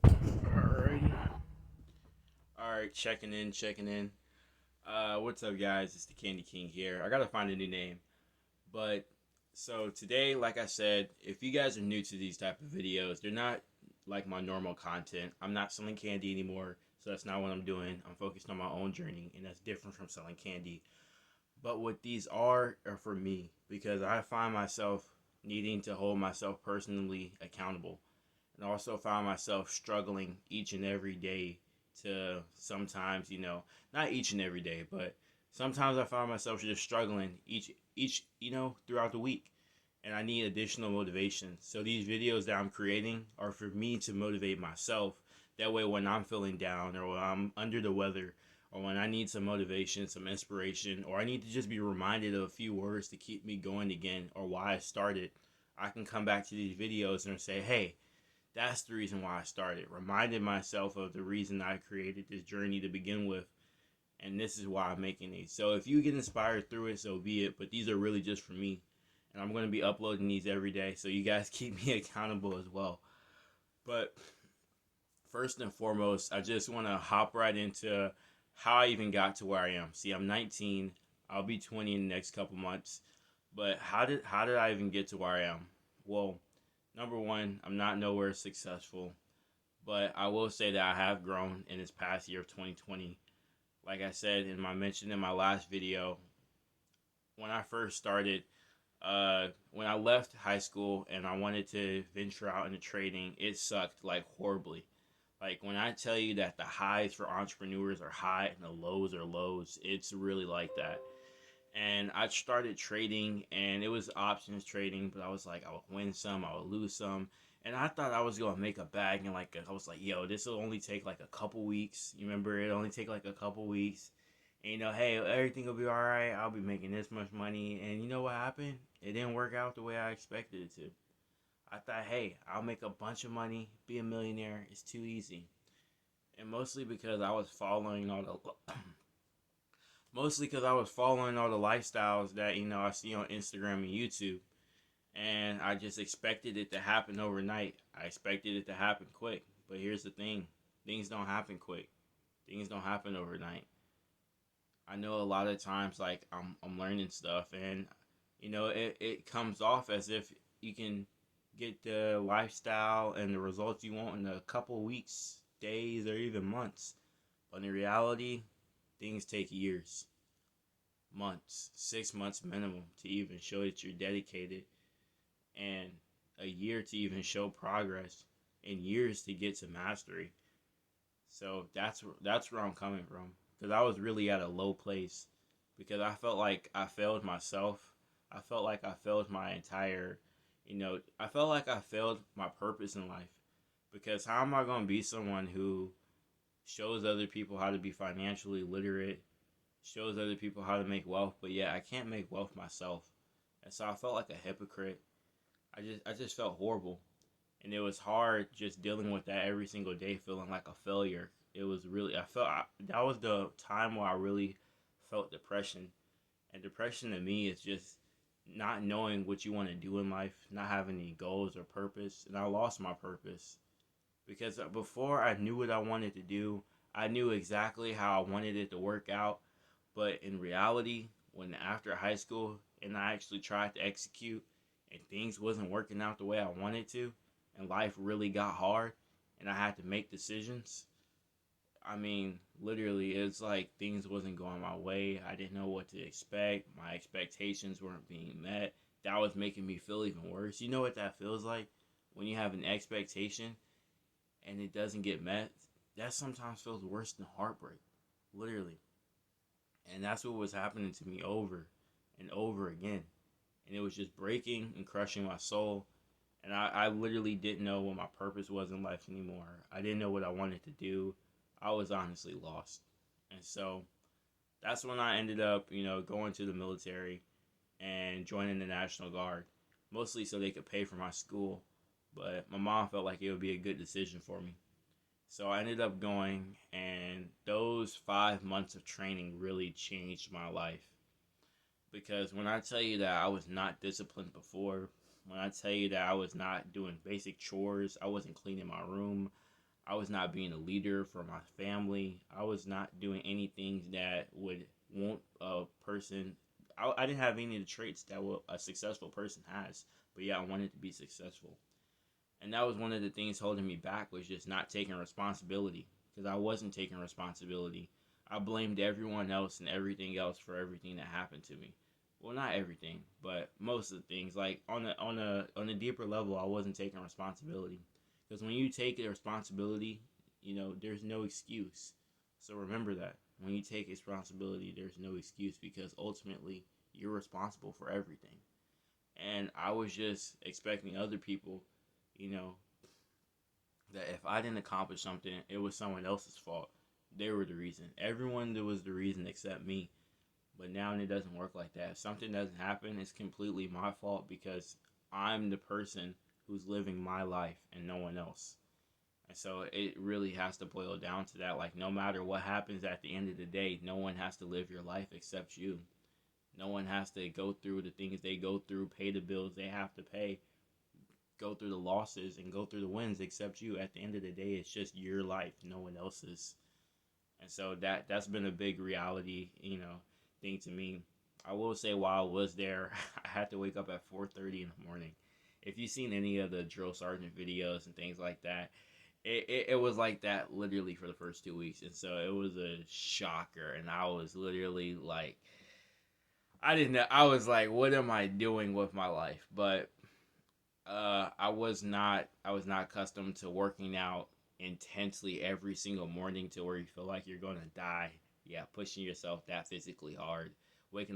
Alrighty. Alright, checking in. What's up, guys? It's the Candy King here. I gotta find a new name. But, so today, like I said, if you guys are new to these type of videos, they're not like my normal content. I'm not selling candy anymore, so that's not what I'm doing. I'm focused on my own journey, and that's different from selling candy. But what these are for me, because I find myself needing to hold myself personally accountable, and also found myself struggling each and every day to sometimes, not each and every day, but sometimes I found myself just struggling each throughout the week, and I need additional motivation. So these videos that I'm creating are for me to motivate myself. That way, when I'm feeling down or when I'm under the weather or when I need some motivation, some inspiration, or I need to just be reminded of a few words to keep me going again or why I started, I can come back to these videos and say, hey, that's the reason why I started. Reminded myself of the reason I created this journey to begin with. And this is why I'm making these. So if you get inspired through it, so be it. But these are really just for me. And I'm going to be uploading these every day. So you guys keep me accountable as well. But first and foremost, I just want to hop right into how I even got to where I am. See, I'm 19. I'll be 20 in the next couple months. But how did I even get to where I am? Well, number one, I'm not nowhere successful, but I will say that I have grown in this past year of 2020. Like I said in my mention in my last video, when I first started, when I left high school and I wanted to venture out into trading, it sucked like horribly. Like when I tell you that the highs for entrepreneurs are high and the lows are lows, it's really like that. And I started trading, and it was options trading, but I was like, I would win some, I would lose some, and I thought I was gonna make a bag in like I was like, yo, this will only take like a couple weeks. You remember it only take like a couple weeks, and hey, everything will be all right. I'll be making this much money, and you know what happened? It didn't work out the way I expected it to. I thought, hey, I'll make a bunch of money, be a millionaire. It's too easy, and mostly because I was following all the lifestyles that I see on Instagram and YouTube, and I just expected it to happen overnight. I expected it to happen quick, but here's the thing: things don't happen quick. Things don't happen overnight. I know a lot of times, like I'm learning stuff, and it comes off as if you can get the lifestyle and the results you want in a couple weeks, days, or even months. But in reality, things take years, months, 6 months minimum to even show that you're dedicated, and a year to even show progress, and years to get to mastery. So that's where I'm coming from, because I was really at a low place, because I felt like I failed myself. I felt like I failed my entire, I felt like I failed my purpose in life, because how am I going to be someone who shows other people how to be financially literate, shows other people how to make wealth, but yeah, I can't make wealth myself. And so I felt like a hypocrite. I just felt horrible. And it was hard just dealing with that every single day, feeling like a failure. It was really, that was the time where I really felt depression. And depression to me is just not knowing what you want to do in life, not having any goals or purpose. And I lost my purpose, because before I knew what I wanted to do, I knew exactly how I wanted it to work out. But in reality, when after high school and I actually tried to execute and things wasn't working out the way I wanted to, and life really got hard and I had to make decisions, I mean, literally, it's like things wasn't going my way. I didn't know what to expect. My expectations weren't being met. That was making me feel even worse. You know what that feels like? When you have an expectation and it doesn't get met, that sometimes feels worse than heartbreak. Literally. And that's what was happening to me over and over again. And it was just breaking and crushing my soul. And I literally didn't know what my purpose was in life anymore. I didn't know what I wanted to do. I was honestly lost. And so that's when I ended up, going to the military and joining the National Guard. Mostly so they could pay for my school. But my mom felt like it would be a good decision for me. So I ended up going, and those 5 months of training really changed my life. Because when I tell you that I was not disciplined before, when I tell you that I was not doing basic chores, I wasn't cleaning my room, I was not being a leader for my family. I was not doing anything that would want a person. I didn't have any of the traits that a successful person has, but yeah, I wanted to be successful. And that was one of the things holding me back, was just not taking responsibility, because I wasn't taking responsibility. I blamed everyone else and everything else for everything that happened to me. Well, not everything, but most of the things. Like on a deeper level, I wasn't taking responsibility, because when you take the responsibility, there's no excuse. So remember that when you take responsibility, there's no excuse, because ultimately you're responsible for everything. And I was just expecting other people, you know, that if I didn't accomplish something, it was someone else's fault. They were the reason. Everyone that was the reason except me. But now it doesn't work like that. If something doesn't happen, it's completely my fault, because I'm the person who's living my life and no one else. And so it really has to boil down to that. Like, no matter what happens at the end of the day, no one has to live your life except you. No one has to go through the things they go through, pay the bills they have to pay, go through the losses and go through the wins except you. At the end of the day, it's just your life, no one else's. And so that's been a big reality, thing to me. I will say, while I was there, I had to wake up at 4:30 in the morning. If you've seen any of the drill sergeant videos and things like that, it was like that literally for the first 2 weeks. And so it was a shocker. And I was literally like, I didn't know. I was like, what am I doing with my life? But I was not accustomed to working out intensely every single morning to where you feel like you're gonna die. Yeah, pushing yourself that physically hard, waking up